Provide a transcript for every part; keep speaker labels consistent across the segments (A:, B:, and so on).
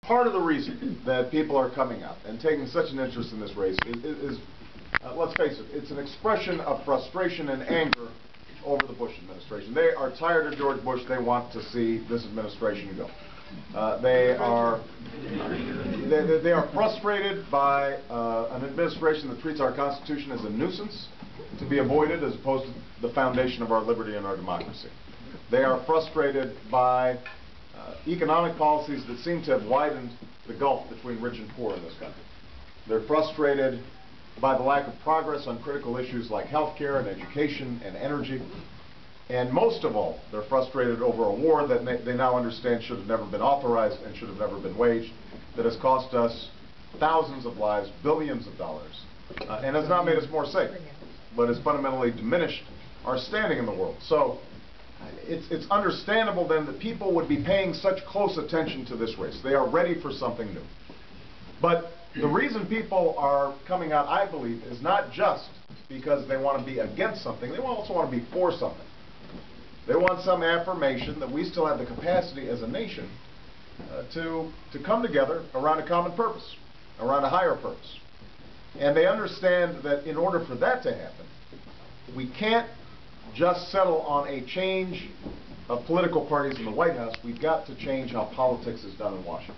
A: Part of the reason that people are coming out and taking such an interest in this race is let's face it, it's an expression of frustration and anger over the Bush administration. They are tired of George Bush. They want to see this administration go. They are frustrated by an administration that treats our Constitution as a nuisance to be avoided as opposed to the foundation of our liberty and our democracy. They are frustrated by economic policies that seem to have widened the gulf between rich and poor in this country. They're frustrated by the lack of progress on critical issues like health care and education and energy. And most of all, they're frustrated over a war that they now understand should have never been authorized and should have never been waged, that has cost us thousands of lives, billions of dollars, and has not made us more safe, but has fundamentally diminished our standing in the world. So it's understandable then that people would be paying such close attention to this race. They are ready for something new. But the reason people are coming out, I believe, is not just because they want to be against something. They also want to be for something. They want some affirmation that we still have the capacity as a nation to come together around a common purpose, around a higher purpose. And they understand that in order for that to happen, we can't just settle on a change of political parties in the White House. We've got to change how politics is done in Washington.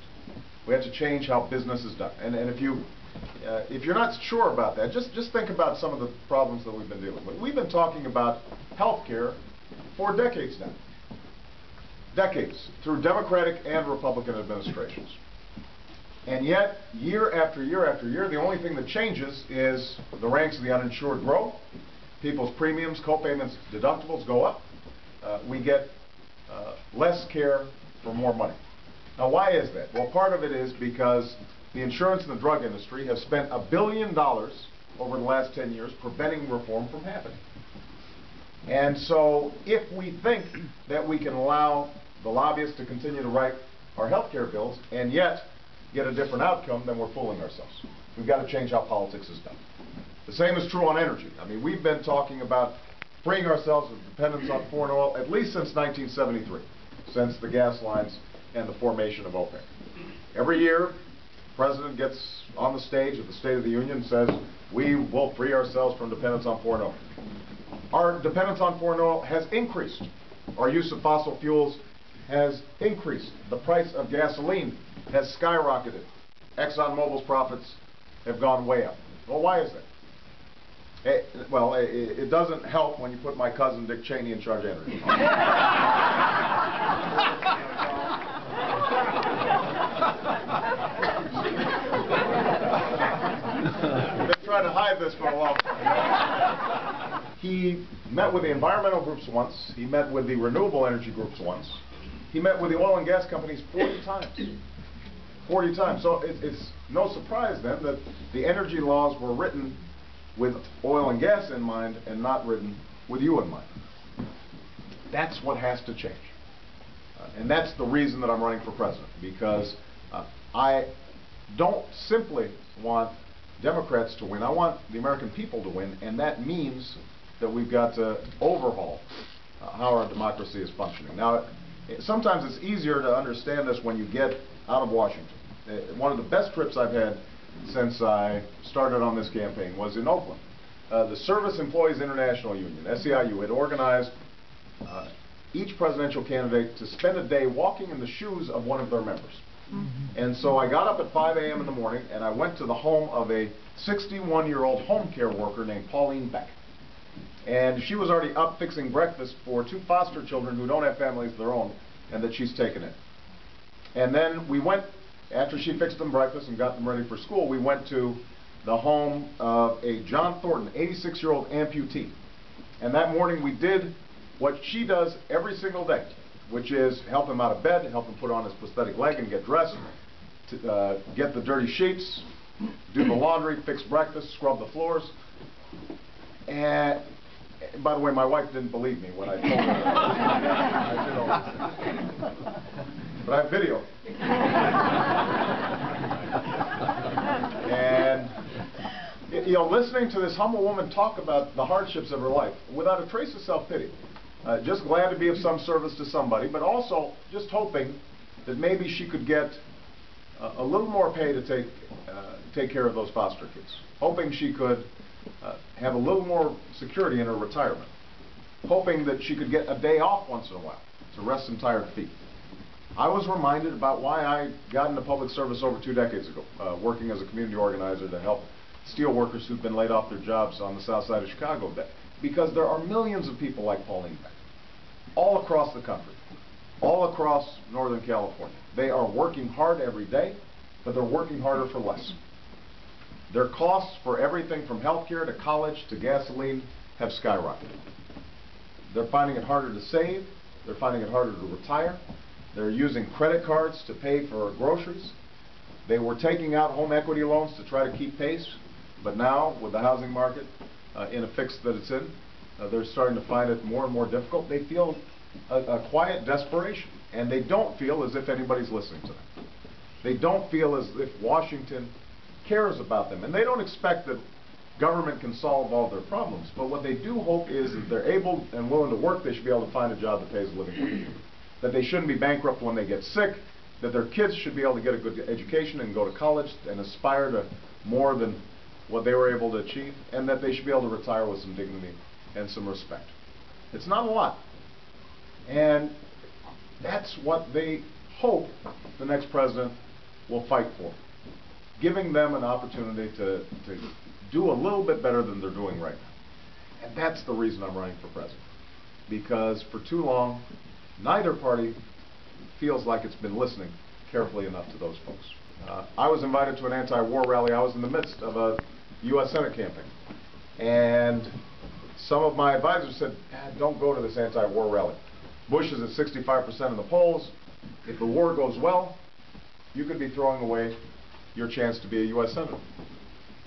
A: We have to change how business is done. And if you're not sure about that, just think about some of the problems that we've been dealing with. We've been talking about health care for decades now. Decades, through Democratic and Republican administrations. And yet, year after year after year, the only thing that changes is the ranks of the uninsured grow, people's premiums, co-payments, deductibles go up, we get less care for more money. Now, why is that? Well, part of it is because the insurance and the drug industry have spent $1 billion over the last 10 years preventing reform from happening. And so if we think that we can allow the lobbyists to continue to write our health care bills and yet get a different outcome, then we're fooling ourselves. We've got to change how politics is done. The same is true on energy. I mean, we've been talking about freeing ourselves of dependence on foreign oil at least since 1973, since the gas lines and the formation of OPEC. Every year, the President gets on the stage at the State of the Union and says, we will free ourselves from dependence on foreign oil. Our dependence on foreign oil has increased. Our use of fossil fuels has increased. The price of gasoline has skyrocketed. ExxonMobil's profits have gone way up. Well, why is that? It doesn't help when you put my cousin Dick Cheney in charge of energy. They've tried to hide this for a long time. He met with the environmental groups once. He met with the renewable energy groups once. He met with the oil and gas companies 40 times. 40 times. So it's no surprise then that the energy laws were written with oil and gas in mind and not written with you in mind. That's what has to change. And that's the reason that I'm running for president, because I don't simply want Democrats to win. I want the American people to win, and that means that we've got to overhaul how our democracy is functioning. Now, sometimes it's easier to understand this when you get out of Washington. One of the best trips I've had since I started on this campaign was in Oakland. The Service Employees International Union, SEIU, had organized each presidential candidate to spend a day walking in the shoes of one of their members. And so I got up at 5 a.m. in the morning and I went to the home of a 61-year-old home care worker named Pauline Beck. And she was already up fixing breakfast for 2 foster children who don't have families of their own and that she's taken in. And then we went, after she fixed them breakfast and got them ready for school, we went to the home of a John Thornton, 86-year-old amputee. And that morning we did what she does every single day, which is help him out of bed, help him put on his prosthetic leg and get dressed, to, get the dirty sheets, do the laundry, fix breakfast, scrub the floors. And by the way, my wife didn't believe me when I told her that. I did all this. But I have video. And you know, listening to this humble woman talk about the hardships of her life without a trace of self-pity, just glad to be of some service to somebody, but also just hoping that maybe she could get a little more pay to take care of those foster kids, hoping she could have a little more security in her retirement, hoping that she could get a day off once in a while to rest some tired feet. I was reminded about why I got into public service over 2 decades ago, working as a community organizer to help steel workers who've been laid off their jobs on the south side of Chicago. Because there are millions of people like Pauline Beck, all across the country, all across Northern California. They are working hard every day, but they're working harder for less. Their costs for everything from health care to college to gasoline have skyrocketed. They're finding it harder to save. They're finding it harder to retire. They're using credit cards to pay for groceries. They were taking out home equity loans to try to keep pace, but now, with the housing market in a fix that it's in, they're starting to find it more and more difficult. They feel a quiet desperation, and they don't feel as if anybody's listening to them. They don't feel as if Washington cares about them, and they don't expect that government can solve all their problems, but what they do hope is that they're able and willing to work, they should be able to find a job that pays a living wage. That they shouldn't be bankrupt when they get sick, that their kids should be able to get a good education and go to college and aspire to more than what they were able to achieve, and that they should be able to retire with some dignity and some respect. It's not a lot. And that's what they hope the next president will fight for, giving them an opportunity to do a little bit better than they're doing right now. And that's the reason I'm running for president. Because for too long, neither party feels like it's been listening carefully enough to those folks. I was invited to an anti-war rally. I was in the midst of a U.S. Senate campaign. And some of my advisors said, don't go to this anti-war rally. Bush is at 65% in the polls. If the war goes well, you could be throwing away your chance to be a U.S. Senator.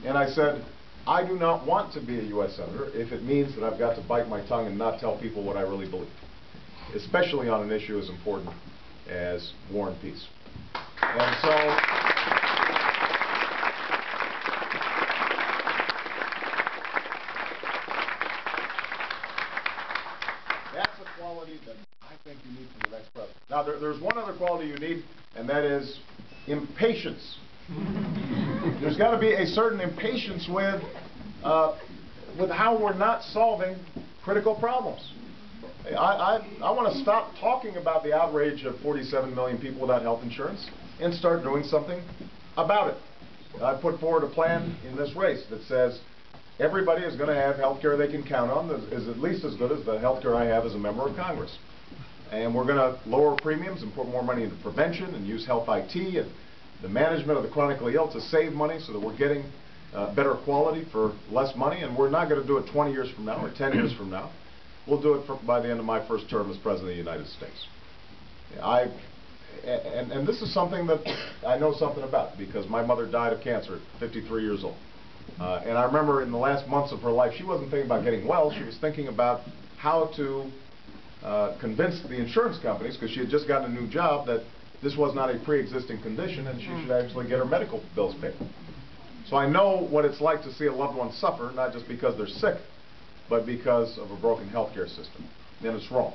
A: And I said, I do not want to be a U.S. Senator if it means that I've got to bite my tongue and not tell people what I really believe, especially on an issue as important as war and peace. And so, that's a quality that I think you need from the next president. Now, there's one other quality you need, and that is impatience. There's got to be a certain impatience with how we're not solving critical problems. I want to stop talking about the outrage of 47 million people without health insurance and start doing something about it. I put forward a plan in this race that says everybody is going to have health care they can count on that is at least as good as the health care I have as a member of Congress. And we're going to lower premiums and put more money into prevention and use health IT and the management of the chronically ill to save money so that we're getting better quality for less money. And we're not going to do it 20 years from now or 10 years from now. We'll do it by the end of my first term as President of the United States. And this is something that I know something about because my mother died of cancer at 53 years old. And I remember in the last months of her life, she wasn't thinking about getting well. She was thinking about how to convince the insurance companies, because she had just gotten a new job, that this was not a pre-existing condition and she should actually get her medical bills paid. So I know what it's like to see a loved one suffer, not just because they're sick, but because of a broken healthcare system. And it's wrong.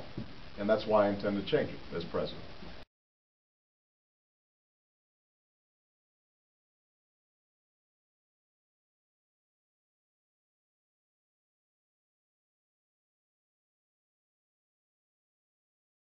A: And that's why I intend to change it as president.